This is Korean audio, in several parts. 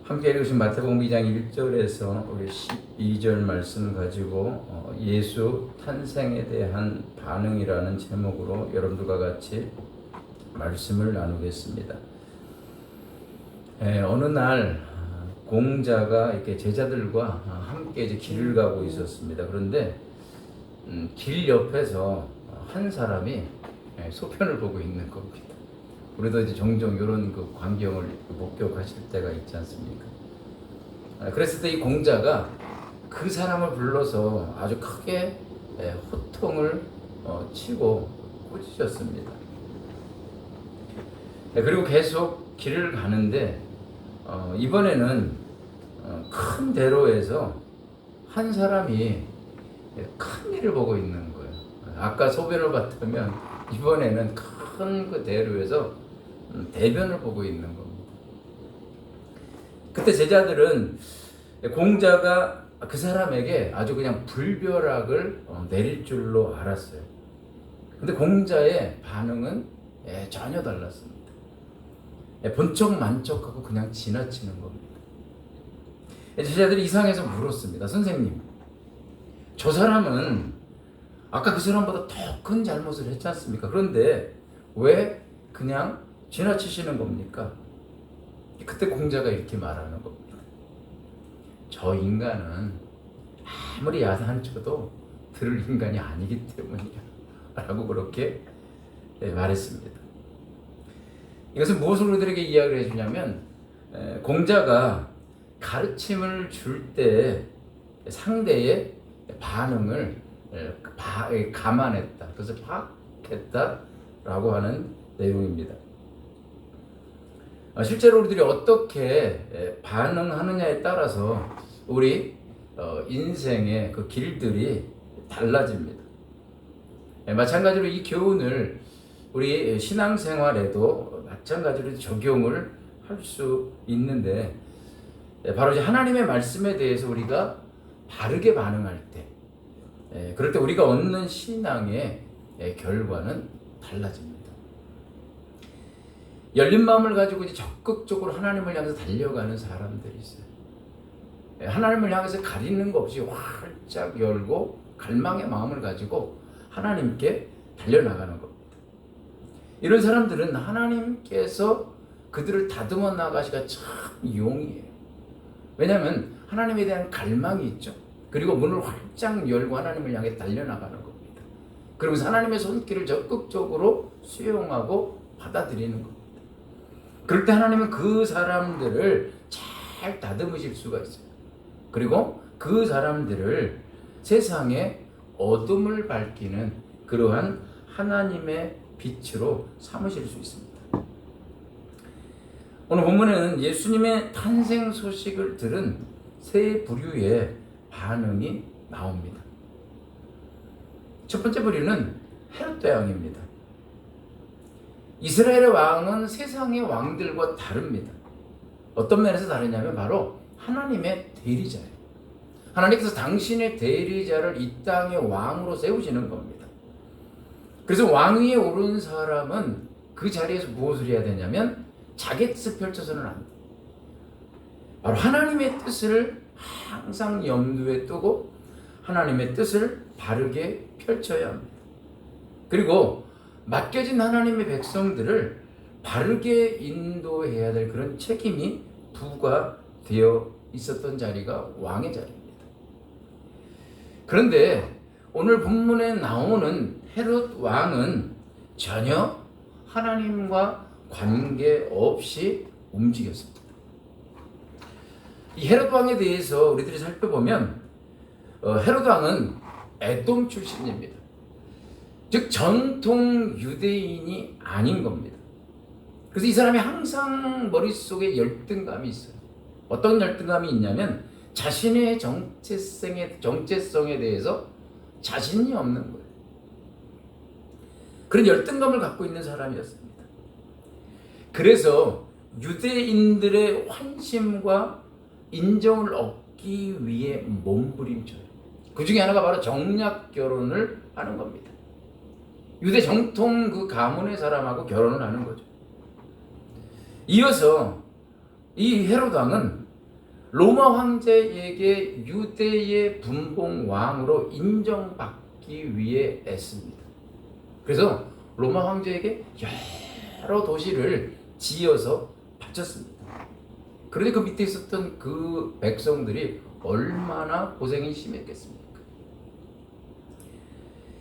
함께 읽으신 마태복음 2장 1절에서 우리 12절 말씀 가지고 예수 탄생에 대한 반응이라는 제목으로 여러분들과 같이 말씀을 나누겠습니다. 어느 날 공자가 이렇게 제자들과 함께 이제 길을 가고 있었습니다. 그런데 길 옆에서 한 사람이 소편을 보고 있는 겁니다. 우리도 이제 종종 이런 그 광경을 목격하실 때가 있지 않습니까? 그랬을 때 이 공자가 그 사람을 불러서 아주 크게 호통을 치고 꾸짖었습니다. 그리고 계속 길을 가는데 이번에는 큰 대로에서 한 사람이 큰 일을 보고 있는 거예요. 아까 소변을 봤다면 이번에는 큰 그 대로에서 대변을 보고 있는 겁니다. 그때 제자들은 공자가 그 사람에게 아주 그냥 불벼락을 내릴 줄로 알았어요. 근데 공자의 반응은 전혀 달랐습니다. 본척 만척하고 그냥 지나치는 겁니다. 제자들이 이상해서 물었습니다. 선생님, 저 사람은 아까 그 사람보다 더 큰 잘못을 했지 않습니까? 그런데 왜 그냥 지나치시는 겁니까? 그때 공자가 이렇게 말하는 겁니다. 저 인간은 아무리 야단쳐도 들을 인간이 아니기 때문이야 라고 그렇게 말했습니다. 이것은 무엇을 우리들에게 이야기를 해주냐면 공자가 가르침을 줄 때 상대의 반응을 감안했다. 그래서 파악했다라고 하는 내용입니다. 실제로 우리들이 어떻게 반응하느냐에 따라서 우리 인생의 그 길들이 달라집니다. 마찬가지로 이 교훈을 우리 신앙생활에도 마찬가지로 적용을 할 수 있는데 바로 이제 하나님의 말씀에 대해서 우리가 바르게 반응할 때 그럴 때 우리가 얻는 신앙의 결과는 달라집니다. 열린 마음을 가지고 이제 적극적으로 하나님을 향해서 달려가는 사람들이 있어요. 하나님을 향해서 가리는 것 없이 활짝 열고 갈망의 마음을 가지고 하나님께 달려나가는 겁니다. 이런 사람들은 하나님께서 그들을 다듬어 나가시기가 참 용이에요. 왜냐하면 하나님에 대한 갈망이 있죠. 그리고 문을 활짝 열고 하나님을 향해 달려나가는 겁니다. 그러면서 하나님의 손길을 적극적으로 수용하고 받아들이는 겁니다. 그럴 때 하나님은 그 사람들을 잘 다듬으실 수가 있어요. 그리고 그 사람들을 세상의 어둠을 밝히는 그러한 하나님의 빛으로 삼으실 수 있습니다. 오늘 본문에는 예수님의 탄생 소식을 들은 세 부류의 반응이 나옵니다. 첫 번째 부류는 헤롯 왕입니다. 이스라엘의 왕은 세상의 왕들과 다릅니다. 어떤 면에서 다르냐면 바로 하나님의 대리자예요. 하나님께서 당신의 대리자를 이 땅의 왕으로 세우시는 겁니다. 그래서 왕 위에 오른 사람은 그 자리에서 무엇을 해야 되냐면 자기 뜻을 펼쳐서는 안 돼요. 바로 하나님의 뜻을 항상 염두에 두고 하나님의 뜻을 바르게 펼쳐야 합니다. 그리고 맡겨진 하나님의 백성들을 바르게 인도해야 될 그런 책임이 부과되어 있었던 자리가 왕의 자리입니다. 그런데 오늘 본문에 나오는 헤롯 왕은 전혀 하나님과 관계없이 움직였습니다. 이 헤롯 왕에 대해서 우리들이 살펴보면 헤롯 왕은 에돔 출신입니다. 즉 전통 유대인이 아닌 겁니다. 그래서 이 사람이 항상 머릿속에 열등감이 있어요. 어떤 열등감이 있냐면 자신의 정체성에 대해서 자신이 없는 거예요. 그런 열등감을 갖고 있는 사람이었습니다. 그래서 유대인들의 환심과 인정을 얻기 위해 몸부림쳐요. 그 중에 하나가 바로 정략 결혼을 하는 겁니다. 유대 정통 그 가문의 사람하고 결혼을 하는 거죠. 이어서 이 헤롯 왕은 로마 황제에게 유대의 분봉 왕으로 인정받기 위해 애씁니다. 그래서 로마 황제에게 여러 도시를 지어서 바쳤습니다. 그런데 그 밑에 있었던 그 백성들이 얼마나 고생이 심했겠습니까?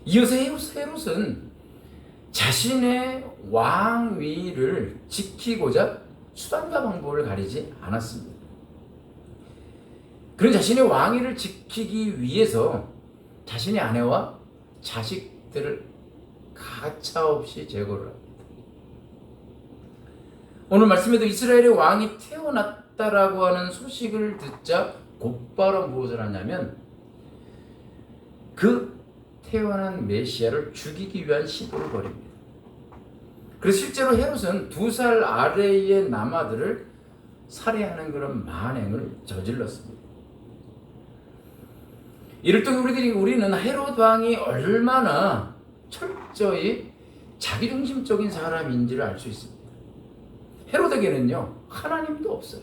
이어서 헤롯은 자신의 왕위를 지키고자 수단과 방법을 가리지 않았습니다. 그런 자신의 왕위를 지키기 위해서 자신의 아내와 자식들을 가차없이 제거를 합니다. 오늘 말씀에도 이스라엘의 왕이 태어났다라고 하는 소식을 듣자 곧바로 무엇을 하냐면 그 태어난 메시아를 죽이기 위한 시도를 벌입니다. 그래서 실제로 헤롯은 2살 아래의 남아들을 살해하는 그런 만행을 저질렀습니다. 이럴 때 우리는 헤롯 왕이 얼마나 철저히 자기중심적인 사람인지를 알 수 있습니다. 헤롯에게는요, 하나님도 없어요.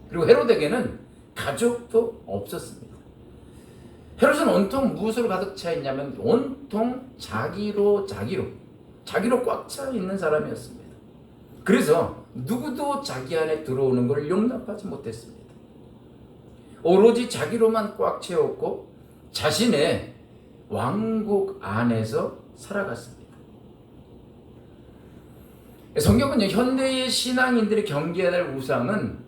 그리고 헤롯에게는 가족도 없었습니다. 헤롯은 온통 무엇으로 가득 차 있냐면 온통 자기로 꽉 차 있는 사람이었습니다. 그래서 누구도 자기 안에 들어오는 걸 용납하지 못했습니다. 오로지 자기로만 꽉 채웠고 자신의 왕국 안에서 살아갔습니다. 성경은요, 현대의 신앙인들이 경계해야 될 우상은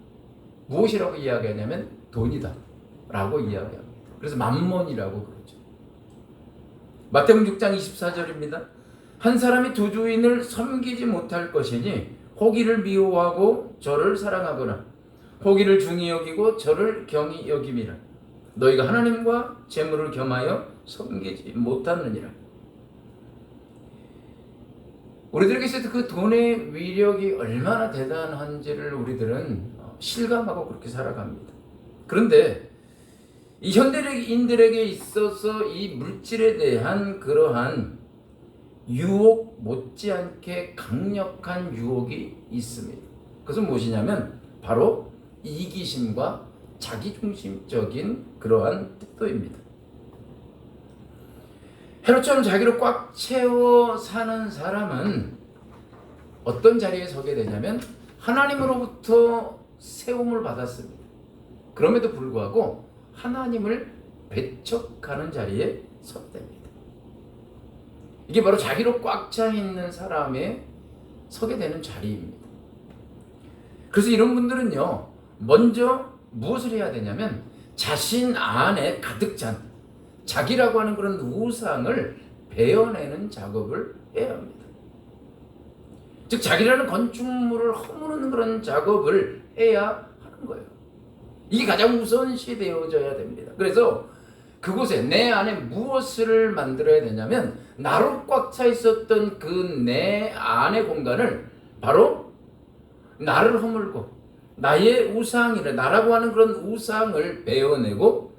무엇이라고 이야기하냐면 돈이다 라고 이야기합니다. 그래서 만몬이라고 그러죠. 마태복음 6장 24절입니다. 한 사람이 두 주인을 섬기지 못할 것이니 호기를 미워하고 저를 사랑하거나 호기를 중히 여기고 저를 경히 여김이라. 너희가 하나님과 재물을 겸하여 섬기지 못하느니라. 우리들에게 있어서 그 돈의 위력이 얼마나 대단한지를 우리들은 실감하고 그렇게 살아갑니다. 그런데 이 현대인들에게 있어서 이 물질에 대한 그러한 유혹 못지않게 강력한 유혹이 있습니다. 그것은 무엇이냐면 바로 이기심과 자기중심적인 그러한 뜻도입니다. 헤롯처럼 자기를 꽉 채워 사는 사람은 어떤 자리에 서게 되냐면 하나님으로부터 세움을 받았습니다. 그럼에도 불구하고 하나님을 배척하는 자리에 서게 됩니다. 이게 바로 자기로 꽉 차 있는 사람에 서게 되는 자리입니다. 그래서 이런 분들은요, 먼저 무엇을 해야 되냐면 자신 안에 가득 찬 자기라고 하는 그런 우상을 베어내는 작업을 해야 합니다. 즉 자기라는 건축물을 허무는 그런 작업을 해야 하는 거예요. 이게 가장 우선시 되어져야 됩니다. 그래서 그곳에 내 안에 무엇을 만들어야 되냐면 나로 꽉 차 있었던 그 내 안의 공간을 바로 나를 허물고 나의 우상이라 나라고 하는 그런 우상을 베어내고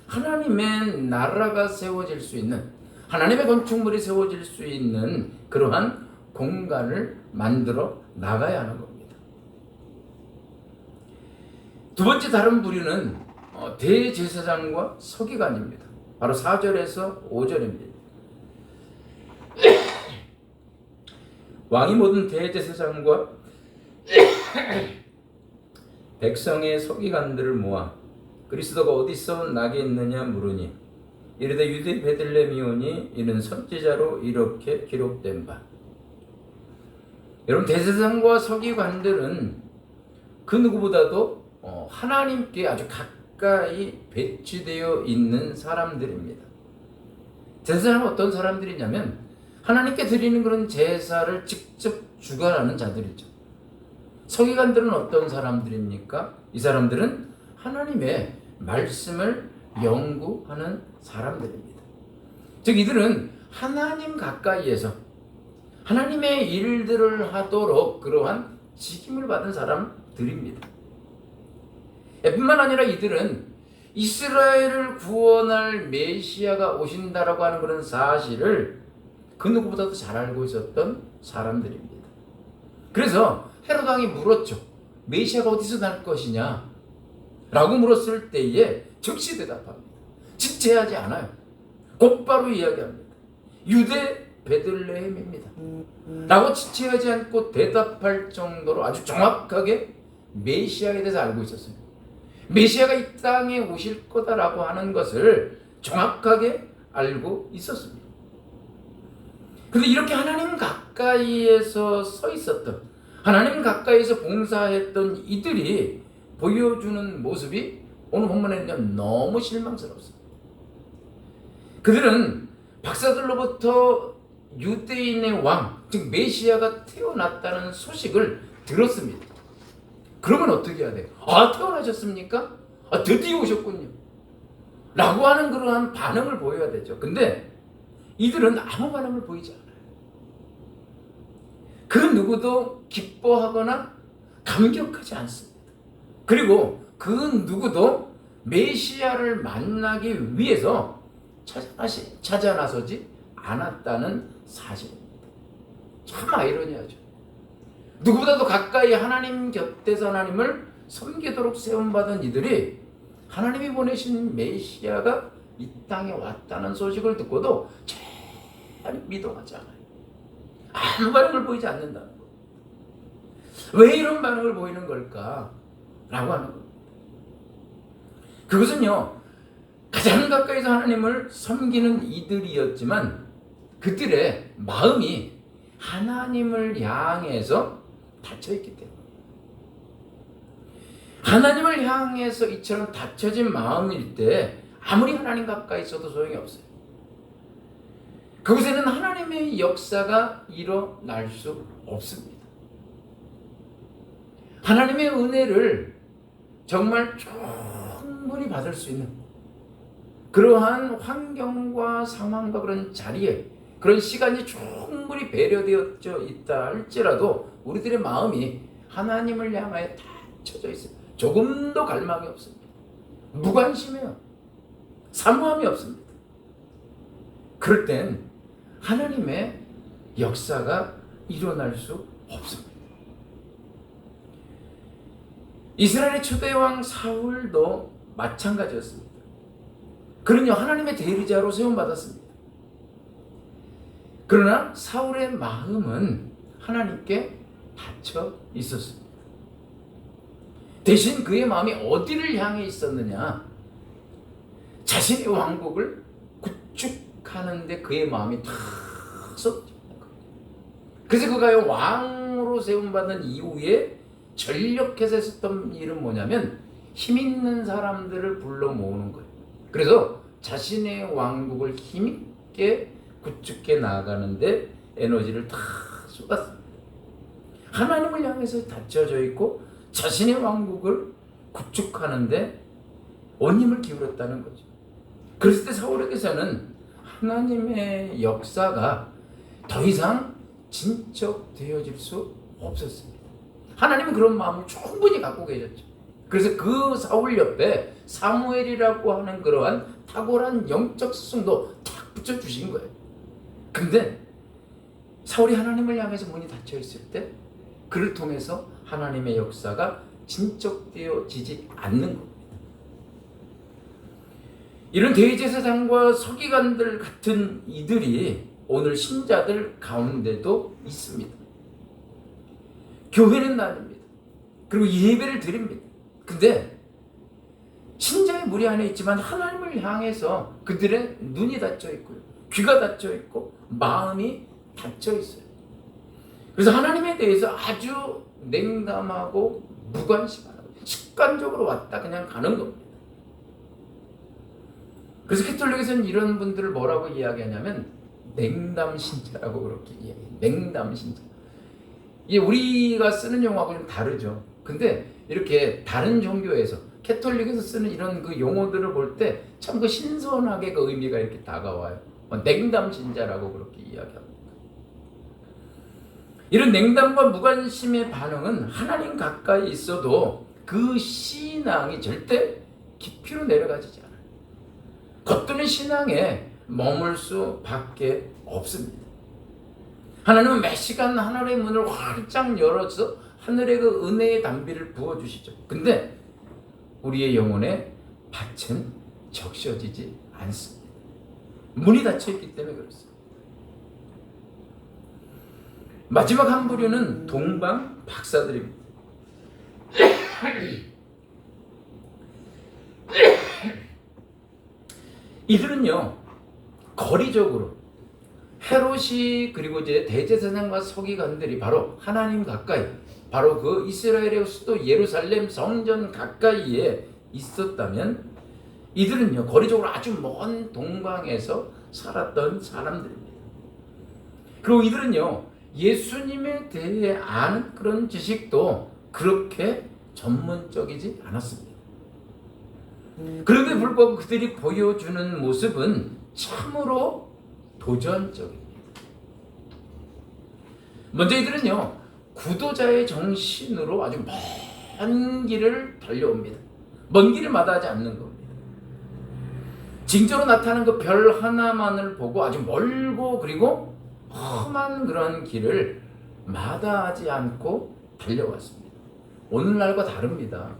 하나님의 나라가 세워질 수 있는 하나님의 건축물이 세워질 수 있는 그러한 공간을 만들어 나가야 하는 겁니다. 두 번째 다른 부류는 대제사장과 서기관입니다. 바로 4절에서 5절입니다. 왕이 모든 대제사장과 백성의 서기관들을 모아 그리스도가 어디서 나겠느냐 물으니 이르되 유대 베들레헴이오니 이는 선지자로 이렇게 기록된 바. 여러분, 대제사장과 서기관들은 그 누구보다도 하나님께 아주 가까이 배치되어 있는 사람들입니다. 제사장은 어떤 사람들이냐면 하나님께 드리는 그런 제사를 직접 주관하는 자들이죠. 서기관들은 어떤 사람들입니까? 이 사람들은 하나님의 말씀을 연구하는 사람들입니다. 즉 이들은 하나님 가까이에서 하나님의 일들을 하도록 그러한 직임을 받은 사람들입니다. 뿐만 아니라 이들은 이스라엘을 구원할 메시아가 오신다라고 하는 그런 사실을 그 누구보다도 잘 알고 있었던 사람들입니다. 그래서 헤롯 왕이 물었죠. 메시아가 어디서 날 것이냐? 라고 물었을 때에 즉시 대답합니다. 지체하지 않아요. 곧바로 이야기합니다. 유대 베들레헴입니다. 라고 지체하지 않고 대답할 정도로 아주 정확하게 메시아에 대해서 알고 있었어요. 메시아가 이 땅에 오실 거다라고 하는 것을 정확하게 알고 있었습니다. 그런데 이렇게 하나님 가까이에서 서 있었던, 하나님 가까이에서 봉사했던 이들이 보여주는 모습이 오늘 본문에는 너무 실망스럽습니다. 그들은 박사들로부터 유대인의 왕, 즉 메시아가 태어났다는 소식을 들었습니다. 그러면 어떻게 해야 돼요? 아, 태어나셨습니까? 아, 드디어 오셨군요. 라고 하는 그러한 반응을 보여야 되죠. 근데 이들은 아무 반응을 보이지 않아요. 그 누구도 기뻐하거나 감격하지 않습니다. 그리고 그 누구도 메시아를 만나기 위해서 찾아 나서지 않았다는 사실입니다. 참 아이러니하죠. 누구보다도 가까이 하나님 곁에서 하나님을 섬기도록 세움받은 이들이 하나님이 보내신 메시아가 이 땅에 왔다는 소식을 듣고도 잘 믿어하지 않아요. 아무 반응을 보이지 않는다는 것. 왜 이런 반응을 보이는 걸까? 라고 하는 겁니다. 그것은요, 가장 가까이서 하나님을 섬기는 이들이었지만 그들의 마음이 하나님을 향해서 닫혀있기 때문에, 하나님을 향해서 이처럼 닫혀진 마음일 때 아무리 하나님 가까이 있어도 소용이 없어요. 그곳에는 하나님의 역사가 일어날 수 없습니다. 하나님의 은혜를 정말 충분히 받을 수 있는 그러한 환경과 상황과 그런 자리에, 그런 시간이 충분히 배려되어져 있다 할지라도 우리들의 마음이 하나님을 향하여 닫혀져 있어요. 조금도 갈망이 없습니다. 무관심해요. 사모함이 없습니다. 그럴 땐 하나님의 역사가 일어날 수 없습니다. 이스라엘의 초대왕 사울도 마찬가지였습니다. 그는요, 하나님의 대리자로 세움받았습니다. 그러나 사울의 마음은 하나님께 닫혀 있었습니다. 대신 그의 마음이 어디를 향해 있었느냐? 자신의 왕국을 구축하는데 그의 마음이 탁 쏟아졌던 거예요. 그래서 그가 왕으로 세움받은 이후에 전력해서 했었던 일은 뭐냐면 힘 있는 사람들을 불러 모으는 거예요. 그래서 자신의 왕국을 힘있게 구축해 나가는데 에너지를 다 쏟았습니다. 하나님을 향해서 닫혀져 있고 자신의 왕국을 구축하는데 온 힘을 기울였다는 거죠. 그랬을 때 사울에게서는 하나님의 역사가 더 이상 진척되어질 수 없었습니다. 하나님은 그런 마음을 충분히 갖고 계셨죠. 그래서 그 사울 옆에 사무엘이라고 하는 그러한 탁월한 영적 스승도 탁 붙여주신 거예요. 근데 사울이 하나님을 향해서 문이 닫혀 있을 때 그를 통해서 하나님의 역사가 진척되어지지 않는 겁니다. 이런 대제사장과 서기관들 같은 이들이 오늘 신자들 가운데도 있습니다. 교회는 다닙니다. 그리고 예배를 드립니다. 근데 신자의 무리 안에 있지만 하나님을 향해서 그들의 눈이 닫혀 있고요, 귀가 닫혀 있고 마음이 닫혀 있어요. 그래서 하나님에 대해서 아주 냉담하고 무관심하고 습관적으로 왔다 그냥 가는 겁니다. 그래서 캐톨릭에서는 이런 분들을 뭐라고 이야기하냐면 냉담 신자라고 그렇게 이야기해요. 냉담 신자. 이게 우리가 쓰는 용어하고 좀 다르죠. 근데 이렇게 다른 종교에서 캐톨릭에서 쓰는 이런 그 용어들을 볼 때 참 그 신선하게 그 의미가 이렇게 다가와요. 냉담 신자라고 그렇게 이야기합니다. 이런 냉담과 무관심의 반응은 하나님 가까이 있어도 그 신앙이 절대 깊이로 내려가지 않아요. 겉도는 신앙에 머물 수밖에 없습니다. 하나님은 매 시간 하늘의 문을 활짝 열어서 하늘의 그 은혜의 담비를 부어주시죠. 근데 우리의 영혼의 밭은 적셔지지 않습니다. 문이 닫혀있기 때문에 그렇습니다. 마지막 한 부류는 동방 박사들입니다. 이들은요, 거리적으로 헤롯이 그리고 이제 대제사장과 서기관들이 바로 하나님 가까이, 바로 그 이스라엘의 수도 예루살렘 성전 가까이에 있었다면, 이들은요 거리적으로 아주 먼 동방에서 살았던 사람들입니다. 그리고 이들은요 예수님에 대해 아는 그런 지식도 그렇게 전문적이지 않았습니다. 그런데 불구하고 그들이 보여주는 모습은 참으로 도전적입니다. 먼저 이들은요 구도자의 정신으로 아주 먼 길을 달려옵니다. 먼 길을 마다하지 않는 겁니다. 징조로 나타나는 그 별 하나만을 보고 아주 멀고 그리고 험한 그런 길을 마다하지 않고 달려왔습니다. 오늘날과 다릅니다.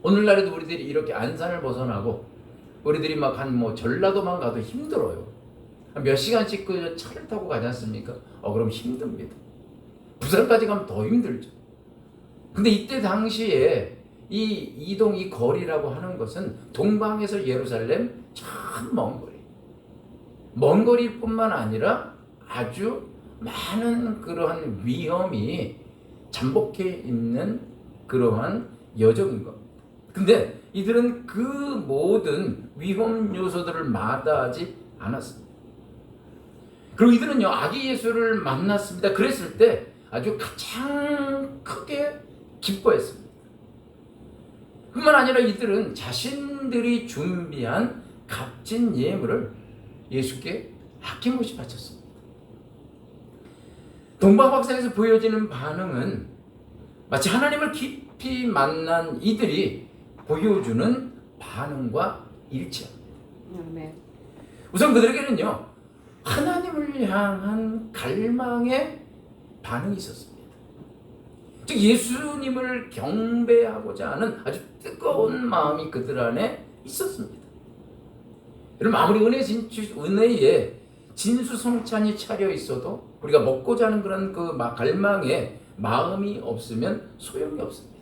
오늘날에도 우리들이 이렇게 안산을 벗어나고 우리들이 막 한 전라도만 가도 힘들어요. 몇 시간씩 그 차를 타고 가지 않습니까? 그럼 힘듭니다. 부산까지 가면 더 힘들죠. 근데 이때 당시에 이 거리라고 하는 것은 동방에서 예루살렘 참 먼 거리. 먼 거리일 뿐만 아니라 아주 많은 그러한 위험이 잠복해 있는 그러한 여정인 겁니다. 근데 이들은 그 모든 위험 요소들을 마다하지 않았습니다. 그리고 이들은요 아기 예수를 만났습니다. 그랬을 때 아주 가장 크게 기뻐했습니다. 뿐만 아니라 이들은 자신들이 준비한 값진 예물을 예수께 아낌없이 바쳤습니다. 동방박사에서 보여지는 반응은 마치 하나님을 깊이 만난 이들이 보여주는 반응과 일치합니다. 우선 그들에게는요 하나님을 향한 갈망의 반응이 있었습니다. 즉 예수님을 경배하고자 하는 아주 뜨거운 마음이 그들 안에 있었습니다. 여러분 아무리 은혜에 진수성찬이 차려 있어도 우리가 먹고자 하는 그런 그 갈망의 마음이 없으면 소용이 없습니다.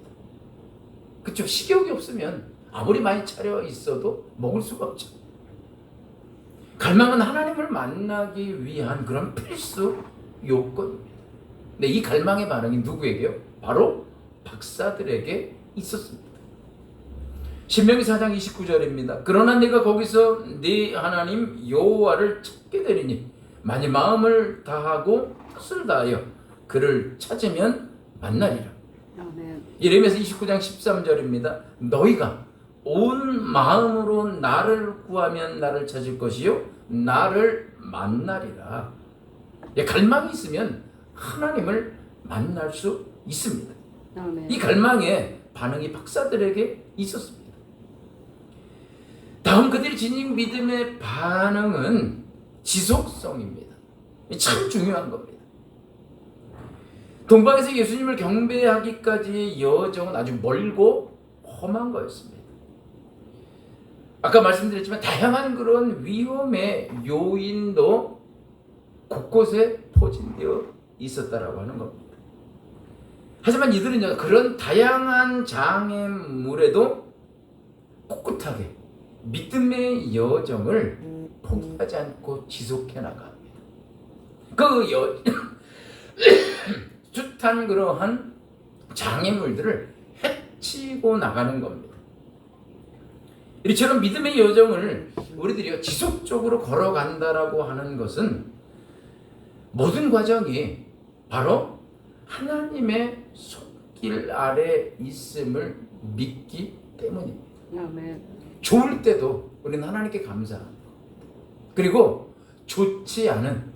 그렇죠? 식욕이 없으면 아무리 많이 차려 있어도 먹을 수가 없죠. 갈망은 하나님을 만나기 위한 그런 필수 요건입니다. 근데 이 갈망의 반응이 누구에게요? 바로 박사들에게 있었습니다. 신명기 4장 29절입니다. 그러나 네가 거기서 네 하나님 여호와를 찾게 되리니 만일 마음을 다하고 뜻을 다하여 그를 찾으면 만나리라. 예레미야서 29장 13절입니다. 너희가 온 마음으로 나를 구하면 나를 찾을 것이요 나를 만나리라. 갈망이 있으면 하나님을 만날 수 있습니다. 이 갈망의 반응이 박사들에게 있었습니다. 다음 그들이 지닌 믿음의 반응은 지속성입니다. 참 중요한 겁니다. 동방에서 예수님을 경배하기까지의 여정은 아주 멀고 험한 거였습니다. 아까 말씀드렸지만 다양한 그런 위험의 요인도 곳곳에 포진되어 있었다라고 하는 겁니다. 하지만 이들은요 그런 다양한 장애물에도 꿋꿋하게 믿음의 여정을 포기하지 않고 지속해 나갑니다. 숱한 그러한 장애물들을 헤치고 나가는 겁니다. 이처럼 믿음의 여정을 우리들이 지속적으로 걸어간다라고 하는 것은 모든 과정이 바로 하나님의 손길 아래 있음을 믿기 때문입니다. 아멘. 좋을 때도 우리는 하나님께 감사합니다. 그리고 좋지 않은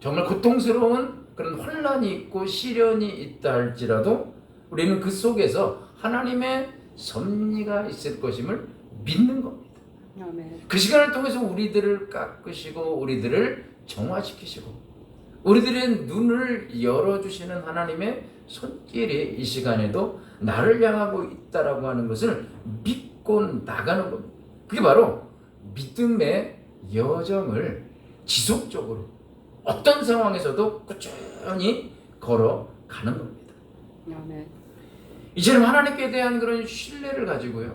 정말 고통스러운 그런 혼란이 있고 시련이 있다 할지라도 우리는 그 속에서 하나님의 섭리가 있을 것임을 믿는 겁니다. 아멘. 그 시간을 통해서 우리들을 깎으시고 우리들을 정화시키시고 우리들의 눈을 열어주시는 하나님의 손길이 이 시간에도 나를 향하고 있다라고 하는 것을 믿고 나가는 겁니다. 그게 바로 믿음의 여정을 지속적으로 어떤 상황에서도 꾸준히 걸어가는 겁니다. 아멘. 이처럼 하나님께 대한 그런 신뢰를 가지고요.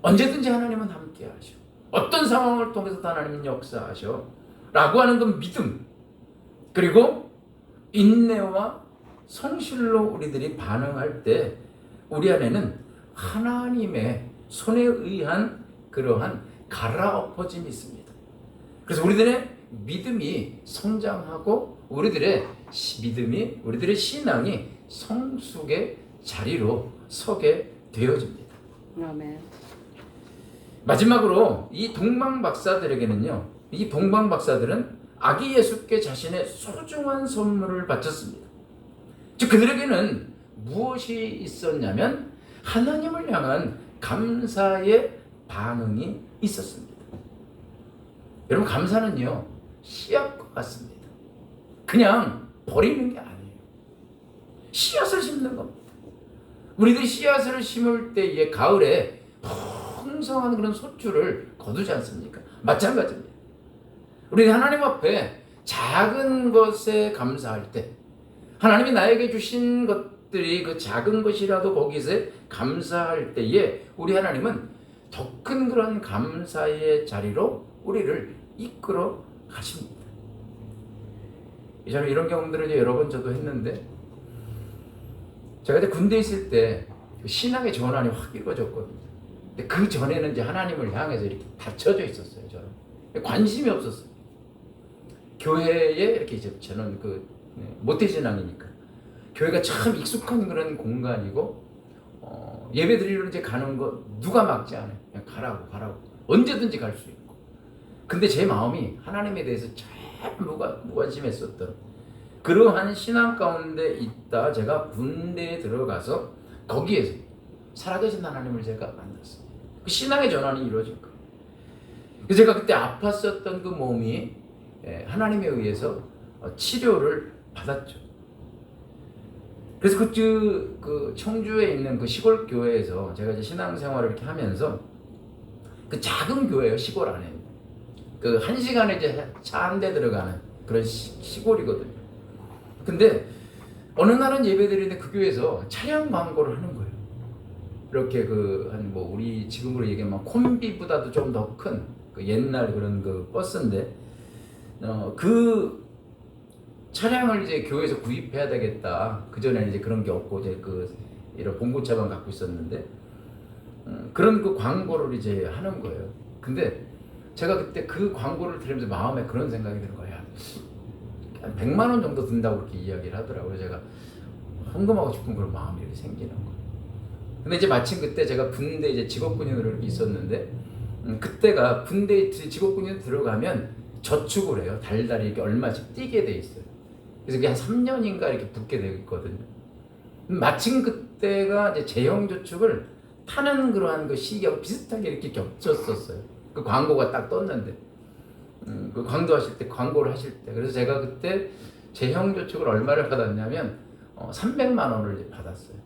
언제든지 하나님은 함께 하셔. 어떤 상황을 통해서도 하나님은 역사하셔. 라고 하는 그 믿음. 그리고 인내와 성실로 우리들이 반응할 때 우리 안에는 하나님의 손에 의한 그러한 갈아엎어짐이 있습니다. 그래서 우리들의 믿음이 성장하고 우리들의 신앙이 성숙의 자리로 서게 되어집니다. 아멘. 마지막으로 이 동방박사들에게는요, 이 동방박사들은 아기 예수께 자신의 소중한 선물을 바쳤습니다. 즉 그들에게는 무엇이 있었냐면 하나님을 향한 감사의 반응이 있었습니다. 여러분, 감사는요 씨앗과 같습니다. 그냥 버리는 게 아니에요. 씨앗을 심는 겁니다. 우리들이 씨앗을 심을 때에 가을에 풍성한 그런 소출을 거두지 않습니까? 마찬가지입니다. 우리 하나님 앞에 작은 것에 감사할 때, 하나님이 나에게 주신 것들이 그 작은 것이라도 거기서 감사할 때에 우리 하나님은 더 큰 그런 감사의 자리로 우리를 이끌어 가십니다. 저는 이런 경험들을 이제 여러 번 저도 했는데, 제가 이제 군대에 있을 때 신앙의 전환이 확 이루어졌거든요. 근데 그 전에는 이제 하나님을 향해서 이렇게 닫혀져 있었어요. 저는 관심이 없었어요. 교회에 이렇게 이제 저는 모태신앙이니까 교회가 참 익숙한 그런 공간이고, 예배 드리러 이제 가는 거 누가 막지 않아요. 그냥 가라고 언제든지 갈 수 있고. 근데 제 마음이 하나님에 대해서 참 무관심했었던 그러한 신앙 가운데 있다 제가 군대에 들어가서 거기에서 살아계신 하나님을 제가 만났어요. 그 신앙의 전환이 이루어진 거예요. 그래서 제가 그때 아팠었던 그 몸이 하나님에 의해서 치료를 받았죠. 그래서 그 청주에 있는 그 시골 교회에서 제가 이제 신앙생활을 이렇게 하면서 그 작은 교회예요. 시골 안에 그 1시간에 이제 차 한 대 들어가는 그런 시골이거든요. 근데 어느 날은 예배드리는데 그 교회에서 차량 광고를 하는 거예요. 이렇게 우리 지금으로 얘기하면 콤비보다도 좀 더 큰 그 옛날 그런 그 버스인데, 그 차량을 이제 교회에서 구입해야 되겠다. 그 전에는 이제 그런 게 없고 이제 이런 봉고차만 갖고 있었는데, 그런 그 광고를 이제 하는 거예요. 근데 제가 그때 그 광고를 들으면서 마음에 그런 생각이 드는 거야. 한 100만 원 정도 든다고 그렇게 이야기를 하더라고요. 제가 헌금하고 싶은 그런 마음이 이렇게 생기는 거예요. 근데 이제 마침 그때 제가 군대 이제 직업군인으로 이렇게 있었는데, 그때가 군대 직업군인 들어가면 저축을 해요. 달달이 이렇게 얼마씩 뛰게 돼 있어요. 그래서 그게 한 3년인가 이렇게 붙게 되어 있거든요. 마침 그때가 이제 재형저축을 타는 그러한 그 시기하고 비슷하게 이렇게 겹쳤었어요. 그 광고가 딱 떴는데, 그 광고를 하실 때. 그래서 제가 그때 재형저축을 얼마를 받았냐면 300만 원을 이제 받았어요.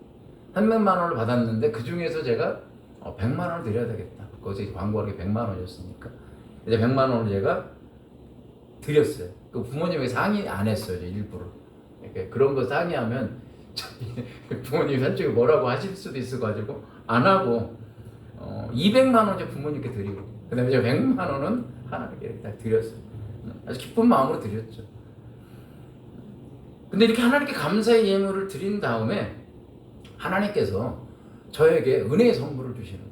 300만 원을 받았는데 그 중에서 제가 100만 원을 드려야 되겠다. 거기서 광고하는 게 100만 원이었으니까 이제 100만 원을 제가 드렸어요. 그 부모님에게 상의 안 했어요. 일부러. 이렇게 그런 거 상의하면 부모님이 한쪽에 뭐라고 하실 수도 있어가지고 안 하고 200만 원 이제 부모님께 드리고, 그 다음에 이제 100만 원은 하나님께 딱 드렸어요. 아주 기쁜 마음으로 드렸죠. 근데 이렇게 하나님께 감사의 예물을 드린 다음에 하나님께서 저에게 은혜의 선물을 주시는 거예요.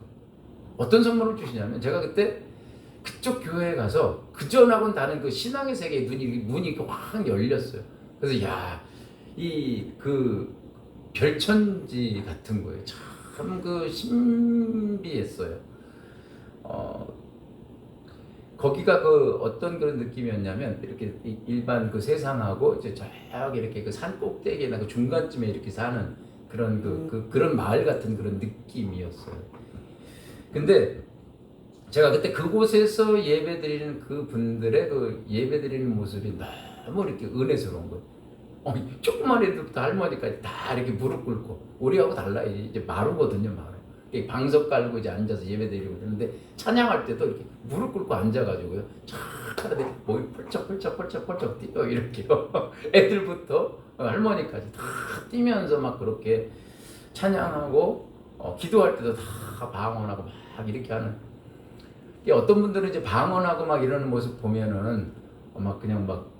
어떤 선물을 주시냐면, 제가 그때 그쪽 교회에 가서 그전하고는 다른 그 신앙의 세계의 문이 확 열렸어요. 그래서 그 별천지 같은 거예요. 참 그 신비했어요. 거기가 그 어떤 그런 느낌이었냐면, 이렇게 일반 그 세상하고 이제 저기 이렇게 그 산 꼭대기나 그 중간쯤에 이렇게 사는 그런 그런 마을 같은 그런 느낌이었어요. 근데 제가 그때 그곳에서 예배드리는 그 분들의 그 예배드리는 모습이 너무 이렇게 은혜스러운 거예요. 조그만 애들부터 할머니까지 다 이렇게 무릎 꿇고 우리하고 달라 이제 마루거든요, 마루. 방석 깔고 이제 앉아서 예배 드리고 그러는데 찬양할 때도 이렇게 무릎 꿇고 앉아가지고요. 차라리 목이 펄쩍 뛰어 이렇게요. 애들부터 할머니까지 다 뛰면서 막 그렇게 찬양하고 기도할 때도 다 방언하고 막 이렇게 하는. 어떤 분들은 이제 방언하고 막 이러는 모습 보면은 막 그냥 막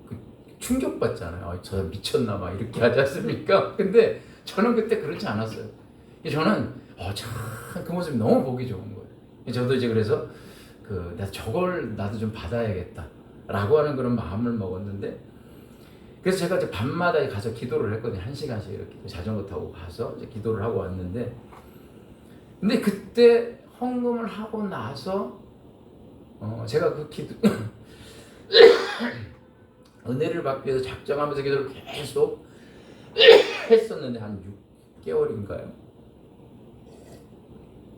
충격받잖아요. 저 미쳤나 막 이렇게 하지 않습니까? 근데 저는 그때 그렇지 않았어요. 저는 참 그 모습이 너무 보기 좋은 거예요. 저도 이제 그래서 저걸 나도 좀 받아야겠다라고 하는 그런 마음을 먹었는데, 그래서 제가 이제 밤마다 가서 기도를 했거든요. 1시간씩 이렇게 자전거 타고 가서 이제 기도를 하고 왔는데, 근데 그때 헌금을 하고 나서 제가 그 기도 은혜를 받기 위해서 작정하면서 기도를 계속 했었는데 한 6개월인가요?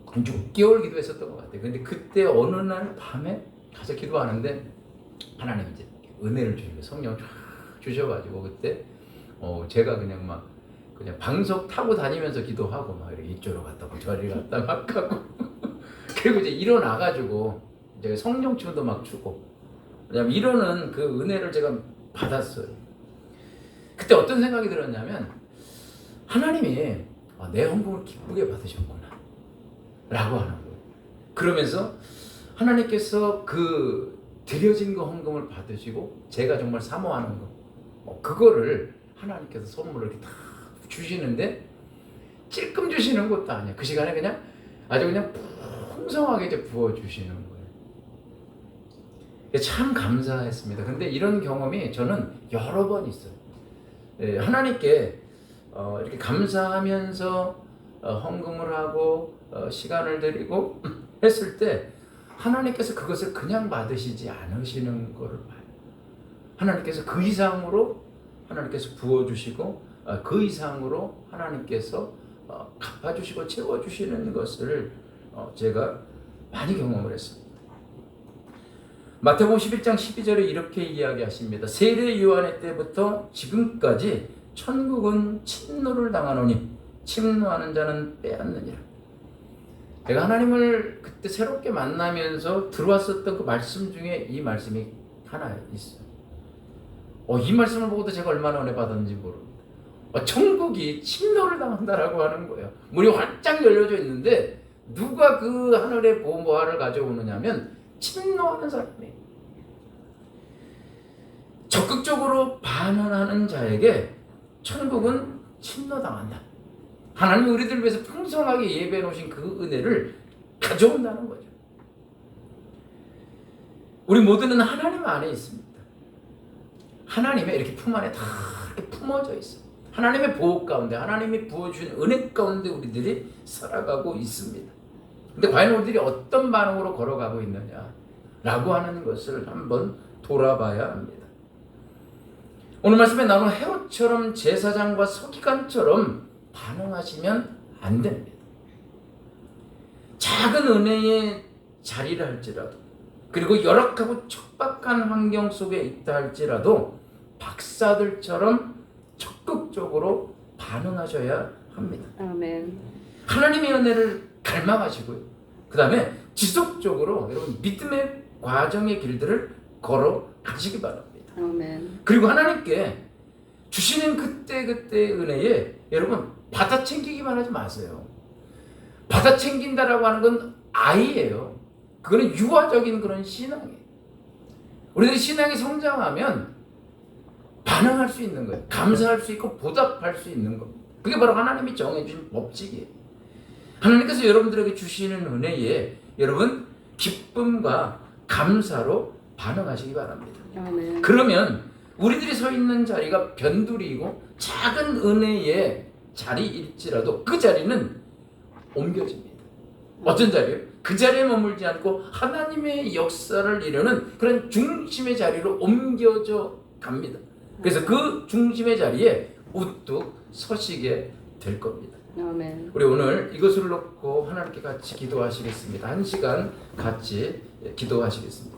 한 6개월 기도했었던 것 같아요. 근데 그때 어느 날 밤에 가서 기도하는데 하나님 이제 은혜를 주시고 성령 쫙 주셔가지고 그때 제가 그냥 방석 타고 다니면서 기도하고 막 이렇게 이쪽으로 갔다 저리로 갔다 막 하고 그리고 이제 일어나가지고 이제 성령춤도 막 추고, 왜냐면 이러는 그 은혜를 제가 받았어요. 그때 어떤 생각이 들었냐면 하나님이 내 헌금을 기쁘게 받으셨구나 라고 하는 거예요. 그러면서 하나님께서 그 드려진 그 헌금을 받으시고 제가 정말 사모하는 거 그거를 하나님께서 선물을 이렇게 다 주시는데 찔끔 주시는 것도 아니야. 그 시간에 그냥 아주 그냥 풍성하게 이제 부어주시는 거예요. 참 감사했습니다. 근데 이런 경험이 저는 여러 번 있어요. 하나님께 이렇게 감사하면서 헌금을 하고 시간을 드리고 했을 때 하나님께서 그것을 그냥 받으시지 않으시는 것을 봐요. 하나님께서 그 이상으로 하나님께서 부어주시고 그 이상으로 하나님께서 갚아주시고 채워주시는 것을 제가 많이 경험을 했습니다. 마태복음 11장 12절에 이렇게 이야기하십니다. 세례 요한의 때부터 지금까지 천국은 침노를 당하노니 침노하는 자는 빼앗느니라. 제가 하나님을 그때 새롭게 만나면서 들어왔었던 그 말씀 중에 이 말씀이 하나 있어요. 이 말씀을 보고도 제가 얼마나 은혜 받았는지 모릅니다. 천국이 침노를 당한다라고 하는 거예요. 문이 활짝 열려져 있는데 누가 그 하늘의 보화를 가져오느냐면 침노하는 사람이에요. 적극적으로 반응하는 자에게 천국은 침노당한다. 하나님이 우리들 위해서 풍성하게 예배해 놓으신 그 은혜를 가져온다는 거죠. 우리 모두는 하나님 안에 있습니다. 하나님의 이렇게 품 안에 다 이렇게 품어져 있어요. 하나님의 보호 가운데, 하나님이 부어주신 은혜 가운데 우리들이 살아가고 있습니다. 근데 과연 우리들이 어떤 반응으로 걸어가고 있느냐라고 하는 것을 한번 돌아봐야 합니다. 오늘 말씀에 나오는 헤롯처럼 제사장과 서기관처럼 반응하시면 안 됩니다. 작은 은혜의 자리를 할지라도, 그리고 열악하고 척박한 환경 속에 있다 할지라도 박사들처럼 적극적으로 반응하셔야 합니다. 아멘. 하나님의 은혜를 갈망하시고요. 그 다음에 지속적으로 여러분 믿음의 과정의 길들을 걸어 가시기 바랍니다. 아멘. 그리고 하나님께 주시는 그때그때의 은혜에 여러분 받아 챙기기만 하지 마세요. 받아 챙긴다라고 하는 건 아이예요. 그거는 유아적인 그런 신앙이에요. 우리들이 신앙이 성장하면 반응할 수 있는 거예요. 감사할 수 있고 보답할 수 있는 거. 그게 바로 하나님이 정해준 법칙이에요. 하나님께서 여러분들에게 주시는 은혜에 여러분 기쁨과 감사로 반응하시기 바랍니다. 아멘. 그러면 우리들이 서 있는 자리가 변두리이고 작은 은혜의 자리일지라도 그 자리는 옮겨집니다. 어떤 자리예요? 그 자리에 머물지 않고 하나님의 역사를 이루는 그런 중심의 자리로 옮겨져 갑니다. 그래서 그 중심의 자리에 우뚝 서시게 될 겁니다. 아멘. 우리 오늘 이것을 놓고 하나님께 같이 기도하시겠습니다. 1시간 같이 기도하시겠습니다.